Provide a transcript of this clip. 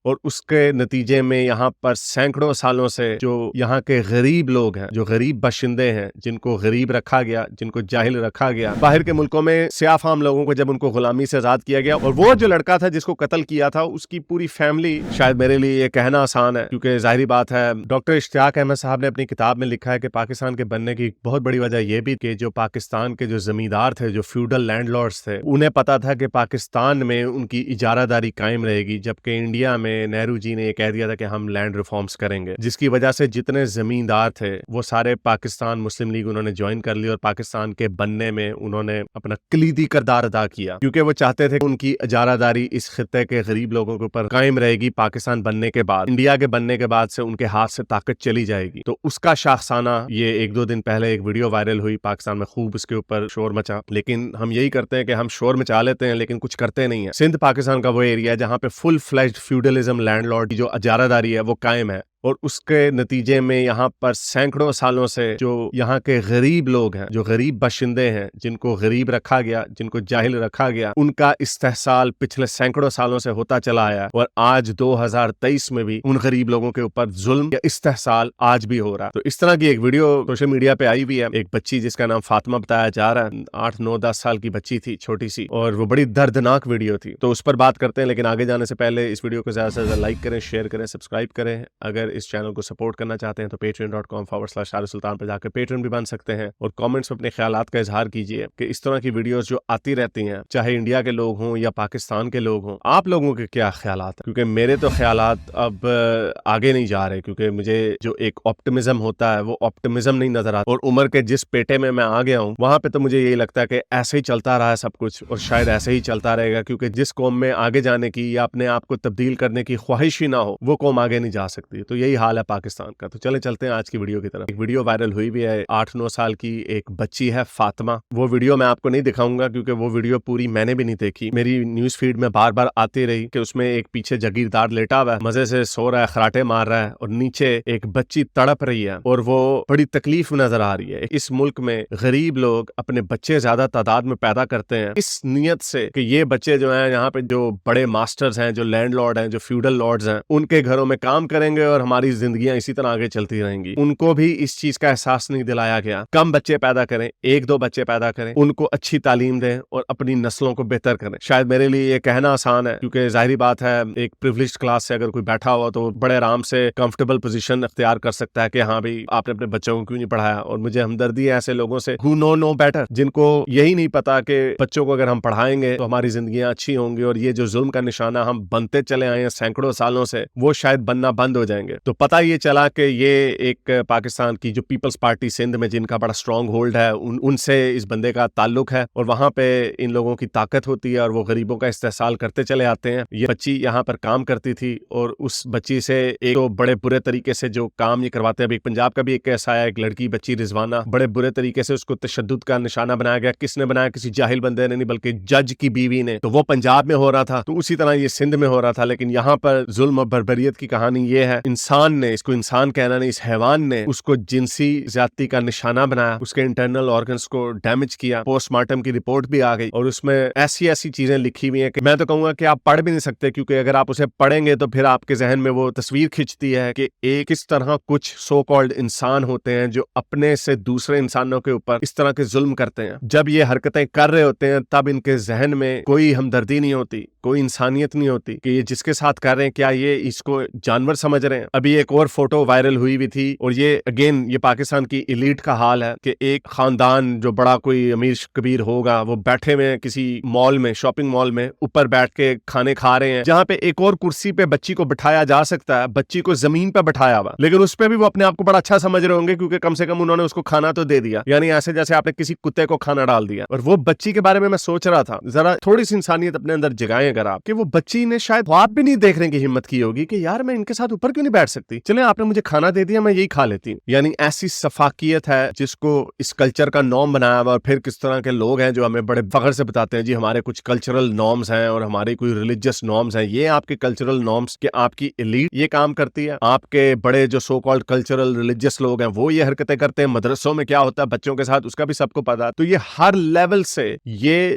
اور اس کے نتیجے میں یہاں پر سینکڑوں سالوں سے جو یہاں کے غریب لوگ ہیں، جو غریب باشندے ہیں، جن کو غریب رکھا گیا، جن کو جاہل رکھا گیا، باہر کے ملکوں میں سیاہ فام لوگوں کو جب ان کو غلامی سے آزاد کیا گیا، اور وہ جو لڑکا تھا جس کو قتل کیا تھا اس کی پوری فیملی، شاید میرے لیے یہ کہنا آسان ہے کیونکہ ظاہری بات ہے، ڈاکٹر اشتیاق احمد صاحب نے اپنی کتاب میں لکھا ہے کہ پاکستان کے بننے کی بہت بڑی وجہ یہ بھی کہ جو پاکستان کے جو زمیندار تھے، جو فیوڈل لینڈ لارڈز تھے، انہیں پتا تھا کہ پاکستان میں ان کی اجارہ داری قائم رہے گی، جبکہ انڈیا میں نہرو جی نے یہ کہہ دیا تھا کہ ہم لینڈ ریفارمز کریں گے، جس کی وجہ سے جتنے زمیندار تھے وہ سارے پاکستان مسلم لیگ انہوں نے جوائن کر لی اور پاکستان کے بننے میں انہوں نے اپنا کلیدی کردار ادا کیا، کیونکہ وہ چاہتے تھے کہ ان کی اجارہ داری اس خطے کے غریب لوگوں کے اوپر قائم رہے گی۔ پاکستان بننے کے بعد، انڈیا کے بننے کے بعد سے ان کے ہاتھ سے طاقت چلی جائے گی، تو اس کا شاخسانہ یہ 1-2 دن پہلے ایک ویڈیو وائرل ہوئی، پاکستان میں خوب اس کے اوپر شور مچا، لیکن ہم یہی کرتے ہیں کہ ہم شور مچا لیتے ہیں لیکن کچھ کرتے نہیں ہیں۔ سندھ پاکستان کا وہ ایریا ہے جہاں پہ فل فلیجڈ فیوڈلزم لینڈ لارڈ کی جو اجارہ داری ہے وہ قائم ہے، اور اس کے نتیجے میں یہاں پر سینکڑوں سالوں سے جو یہاں کے غریب لوگ ہیں، جو غریب باشندے ہیں، جن کو غریب رکھا گیا، جن کو جاہل رکھا گیا، ان کا استحصال پچھلے سینکڑوں سالوں سے ہوتا چلا آیا ہے، اور آج 2023 میں بھی ان غریب لوگوں کے اوپر ظلم یا استحصال آج بھی ہو رہا ہے۔ تو اس طرح کی ایک ویڈیو سوشل میڈیا پہ آئی ہوئی ہے، ایک بچی جس کا نام فاطمہ بتایا جا رہا ہے، 8-9-10 سال کی بچی تھی، چھوٹی سی، اور وہ بڑی دردناک ویڈیو تھی، تو اس پر بات کرتے ہیں، لیکن آگے جانے سے پہلے اس ویڈیو کو زیادہ سے زیادہ لائک کریں، شیئر کریں، سبسکرائب کریں۔ اگر اس چینل کو سپورٹ کرنا چاہتے ہیں تو patreon.com/شارسلطان پہ جا کے پیٹرن بھی بن سکتے ہیں، اور کامنٹس میں اپنے خیالات کا اظہار کیجیے کہ اس طرح کی ویڈیوز جو آتی رہتی ہیں، چاہے انڈیا کے لوگ ہوں یا پاکستان کے لوگ ہوں، آپ لوگوں کے کیا خیالات ہیں؟ کیونکہ میرے تو خیالات اب آگے نہیں جا رہے، کیونکہ مجھے جو ایک آپٹمزم ہوتا ہے وہ آپٹمزم نہیں نظر آتا، اور عمر کے جس پیٹے میں آ گیا ہوں وہاں پہ تو مجھے یہی لگتا ہے کہ ایسے ہی چلتا رہا ہے سب کچھ، اور شاید ایسے ہی چلتا رہے گا، کیونکہ جس قوم میں آگے جانے کی یا اپنے آپ کو تبدیل کرنے کی خواہش ہی نہ ہو وہ قوم آگے نہیں جا سکتی۔ تو یہی حال ہے پاکستان کا۔ تو چلتے ہیں آج کی ویڈیو کی طرف۔ ایک ویڈیو وائرل ہوئی بھی ہے، 8-9 سال کی ایک بچی ہے فاطمہ، وہ ویڈیو میں آپ کو نہیں دکھاؤں گا کیونکہ وہ ویڈیو پوری میں نے بھی نہیں دیکھی، میری نیوز فیڈ میں بار بار آتی رہی کہ اس میں ایک پیچھے جاگیردار لیٹا ہوا ہے، مزے سے سو رہا ہے، خراٹے مار رہا ہے، اور نیچے ایک بچی تڑپ رہی ہے اور وہ بڑی تکلیف میں نظر آ رہی ہے۔ اس ملک میں غریب لوگ اپنے بچے زیادہ تعداد میں پیدا کرتے ہیں اس نیت سے کہ یہ بچے جو ہیں یہاں پہ جو بڑے ماسٹرز ہیں، جو لینڈ لارڈ ہیں، جو فیوڈل لارڈز ہیں، ان کے گھروں میں کام کریں گے اور ہماری زندگیاں اسی طرح آگے چلتی رہیں گی۔ ان کو بھی اس چیز کا احساس نہیں دلایا گیا۔ کم بچے پیدا کریں، 1-2 بچے پیدا کریں، ان کو اچھی تعلیم دیں اور اپنی نسلوں کو بہتر کریں۔ شاید میرے لیے یہ کہنا آسان ہے کیونکہ ظاہری بات ہے ایک پریویلیجڈ کلاس سے اگر کوئی بیٹھا ہوا تو بڑے آرام سے کمفرٹیبل پوزیشن اختیار کر سکتا ہے کہ ہاں بھائی آپ نے اپنے بچوں کو کیوں نہیں پڑھایا، اور مجھے ہمدردی ہے ایسے لوگوں سے who know better، جن کو یہی نہیں پتا کہ بچوں کو اگر ہم پڑھائیں گے تو ہماری زندگیاں اچھی ہوں گی، اور یہ جو ظلم کا نشانہ ہم بنتے چلے آئے ہیں سینکڑوں سالوں سے وہ شاید بننا بند ہو جائیں گے۔ تو پتہ یہ چلا کہ یہ ایک پاکستان کی جو پیپلز پارٹی سندھ میں جن کا بڑا اسٹرانگ ہولڈ ہے ان سے اس بندے کا تعلق ہے، اور وہاں پہ ان لوگوں کی طاقت ہوتی ہے اور وہ غریبوں کا استحصال کرتے چلے آتے ہیں۔ یہ بچی یہاں پر کام کرتی تھی اور اس بچی سے ایک تو بڑے برے طریقے سے جو کام یہ کرواتے ہیں، ابھی پنجاب کا بھی ایک کیس آیا، ایک لڑکی بچی رضوانہ، بڑے برے طریقے سے اس کو تشدد کا نشانہ بنایا گیا۔ کس نے بنایا؟ کسی جاہل بندے نے نہیں بلکہ جج کی بیوی نے۔ تو وہ پنجاب میں ہو رہا تھا تو اسی طرح یہ سندھ میں ہو رہا تھا، لیکن یہاں پر ظلم اور بربریت کی کہانی یہ ہے، انسان نے، اس کو انسان کہنا نہیں، اس حیوان نے اس کو جنسی زیادتی کا نشانہ بنایا، اس کے انٹرنل آرگنز کو ڈیمیج کیا، پوسٹ مارٹم کی رپورٹ بھی آ گئی، اور اس میں ایسی چیزیں لکھی ہوئی ہیں کہ میں تو کہوں گا کہ آپ پڑھ بھی نہیں سکتے، کیونکہ اگر آپ اسے پڑھیں گے تو پھر آپ کے ذہن میں وہ تصویر کھنچتی ہے کہ ایک کس طرح کچھ سو کالڈ انسان ہوتے ہیں جو اپنے سے دوسرے انسانوں کے اوپر اس طرح کے ظلم کرتے ہیں۔ جب یہ حرکتیں کر رہے ہوتے ہیں تب ان کے ذہن میں کوئی ہمدردی نہیں ہوتی، کوئی انسانیت نہیں ہوتی کہ یہ جس کے ساتھ کر رہے ہیں کیا یہ اس کو جانور سمجھ رہے ہیں۔ ابھی ایک اور فوٹو وائرل ہوئی بھی تھی، اور یہ اگین یہ پاکستان کی ایلیٹ کا حال ہے کہ ایک خاندان جو بڑا کوئی امیر کبیر ہوگا وہ بیٹھے ہوئے کسی مال میں، شاپنگ مال میں، اوپر بیٹھ کے کھانے کھا رہے ہیں، جہاں پہ ایک اور کرسی پہ بچی کو بٹھایا جا سکتا ہے، بچی کو زمین پہ بٹھایا ہوا، لیکن اس پہ بھی وہ اپنے آپ کو بڑا اچھا سمجھ رہے ہوں گے کیونکہ کم سے کم انہوں نے اس کو کھانا تو دے دیا، یعنی ایسے جیسے آپ نے کسی کتے کو کھانا ڈال دیا۔ اور وہ بچی کے بارے میں سوچ رہا تھا، ذرا تھوڑی سی انسانیت اپنے اندر جگائیں اگر آپ، کہ وہ بچی نے شاید خواب بھی نہیں دیکھنے کی ہمت کی ہوگی کہ یار میں ان کے ساتھ اوپر کیوں نہیں بیٹھ سکتی، چلے آپ نے مجھے کھانا دے دیا میں یہی کھا لیتی ہوں۔ یعنی ایسی سفاکیت ہے جس کو اس کلچر کا نارم بنایا ہوا، اور پھر کس طرح کے لوگ ہیں جو ہمیں بڑے فخر سے بتاتے ہیں جی ہمارے کچھ کلچرل نارمز ہیں اور ہماری کوئی ریلیجیس نارمز ہیں۔ یہ آپ کے کلچرل نارمز کہ آپ کی ایلیٹ یہ کام کرتی ہے، آپ کے بڑے جو سو کالڈ کلچرل ریلیجیس لوگ ہیں وہ یہ حرکتیں کرتے ہیں، مدرسوں میں کیا ہوتا ہے بچوں کے ساتھ اس کا بھی سب کو پتا ہے۔ تو یہ ہر لیول سے یہ